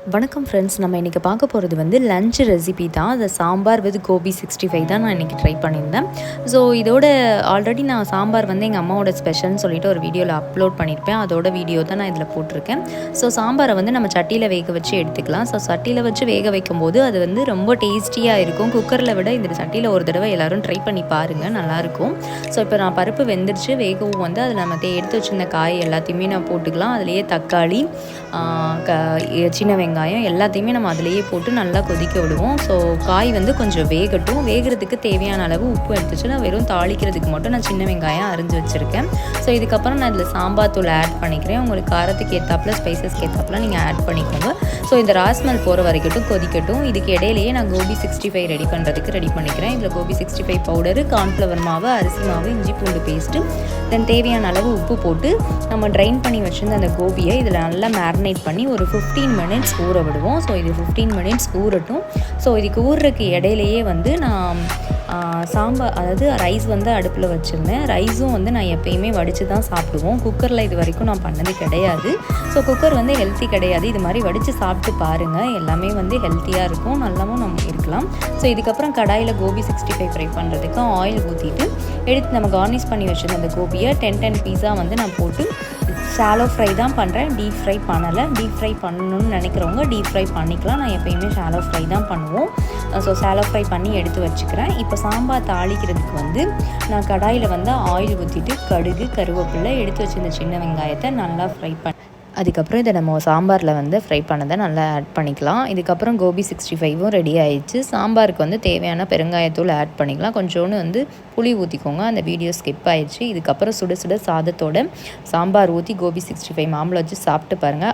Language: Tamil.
வணக்கம் ஃப்ரெண்ட்ஸ், நம்ம இன்றைக்கி பார்க்க போகிறது வந்து லஞ்ச் ரெசிபி தான். அது சாம்பார் வித் கோபி 65 தான் நான் இன்றைக்கி ட்ரை பண்ணியிருந்தேன். ஸோ இதோட ஆல்ரெடி நான் சாம்பார் வந்து எங்கள் அம்மாவோட ஸ்பெஷல்னு சொல்லிட்டு ஒரு வீடியோவில் அப்லோட் பண்ணியிருப்பேன். அதோட வீடியோ தான் நான் இதில் போட்டிருக்கேன். ஸோ சாம்பாரை வந்து நம்ம சட்டியில் வேக வச்சு எடுத்துக்கலாம். ஸோ சட்டியில் வச்சு வேக வைக்கும்போது அது வந்து ரொம்ப டேஸ்டியாக இருக்கும். குக்கரில் விட இந்த சட்டியில் ஒரு தடவை எல்லோரும் ட்ரை பண்ணி பாருங்கள், நல்லாயிருக்கும். ஸோ இப்போ நான் பருப்பு வெந்துருச்சு, வேகவும் வந்து அதில் நம்ம எடுத்து வச்சுருந்த காய் எல்லாத்தையுமே நான் போட்டுக்கலாம். அதுலேயே தக்காளி, சின்ன வெங்காயம் எல்லாத்தையுமே நம்ம அதிலேயே போட்டு நல்லா கொதிக்க விடுவோம். ஸோ காய் வந்து கொஞ்சம் வேகட்டும். வேகிறதுக்கு தேவையான அளவு உப்பு எடுத்துச்சு. நான் வெறும் தாளிக்கிறதுக்கு மட்டும் நான் சின்ன வெங்காயம் அரிஞ்சு வச்சுருக்கேன். ஸோ இதுக்கப்புறம் நான் இதில் சாம்பார் தூள் ஆட் பண்ணிக்கிறேன். உங்களுக்கு காரத்துக்கு ஏற்றாப்புல ஸ்பைசஸ்க்கு ஏற்றாப்புல நீங்கள் ஆட் பண்ணிக்கோங்க. ஸோ இந்த ராஸ்மல் போகிற வரைக்கும் கொதிக்கட்டும். இதுக்கு இடையிலேயே நான் கோபி 65 ரெடி பண்ணுறதுக்கு ரெடி பண்ணிக்கிறேன். இதில் கோபி 65 பவுடரு, கார்ன்ஃப்ளவர் மாவு, அரிசி மாவு, இஞ்சி பூண்டு பேஸ்ட்டு, தென் தேவையான அளவு உப்பு போட்டு நம்ம ட்ரைன் பண்ணி வச்சுருந்த அந்த கோபியை இதில் நல்லா மேரினேட் பண்ணி ஒரு 15 மினிட்ஸ் ஊற விடுவோம். ஸோ இது 15 மினிட்ஸ் ஊறட்டும். ஸோ இதுக்கு ஊறுறதுக்கு இடையிலையே வந்து நான் சாம்பார், அதாவது ரைஸ் வந்து அடுப்பில் வச்சுருந்தேன். ரைஸும் வந்து நான் எப்பயுமே வடித்து தான் சாப்பிடுவோம். குக்கரில் இது வரைக்கும் நான் பண்ணது கிடையாது. ஸோ குக்கர் வந்து ஹெல்த்தி கிடையாது. இது மாதிரி வடித்து சாப்பிட்டு பாருங்கள், எல்லாமே வந்து ஹெல்த்தியாக இருக்கும், நல்லாவும் நம்ம இருக்கலாம். ஸோ இதுக்கப்புறம் கடாயில் கோபி 65 ஃப்ரை பண்ணுறதுக்கு ஆயில் ஊற்றிட்டு எடுத்து நம்ம கார்னிஷ் பண்ணி வச்சுருந்த அந்த கோபியை 10 பீஸாக வந்து நான் போட்டு ஷாலோ ஃப்ரை தான் பண்ணுறேன், டீப் ஃப்ரை பண்ணலை. டீப் ஃப்ரை பண்ணணும்னு நினைக்கிறவங்க டீப் ஃப்ரை பண்ணிக்கலாம். நான் எப்போயுமே ஷாலோ ஃப்ரை தான் பண்ணுவோம். ஸோ ஷாலோ ஃப்ரை பண்ணி எடுத்து வச்சுக்கிறேன். இப்போ சாம்பார் தாளிக்கிறதுக்கு வந்து நான் கடாயில் வந்து ஆயில் ஊற்றிட்டு கடுகு, கருவேப்பிலை, எடுத்து வச்சுருந்த சின்ன வெங்காயத்தை நல்லா ஃப்ரை பண்ணி அதுக்கப்புறம் இதை நம்ம சாம்பாரில் வந்து ஃப்ரை பண்ணதை நல்லா ஆட் பண்ணிக்கலாம். இதுக்கப்புறம் கோபி 65ம் ரெடி ஆயிடுச்சு. சாம்பாருக்கு வந்து தேவையான பெருங்காயத்தூள் ஆட் பண்ணிக்கலாம். கொஞ்சோண்டு வந்து புளி ஊற்றிக்கோங்க. அந்த வீடியோ ஸ்கிப் ஆயிடுச்சு. இதுக்கப்புறம் சுட சுட சாதத்தோட சாம்பார் ஊற்றி கோபி 65 மாம்பழம் வச்சு சாப்பிட்டு பாருங்கள்.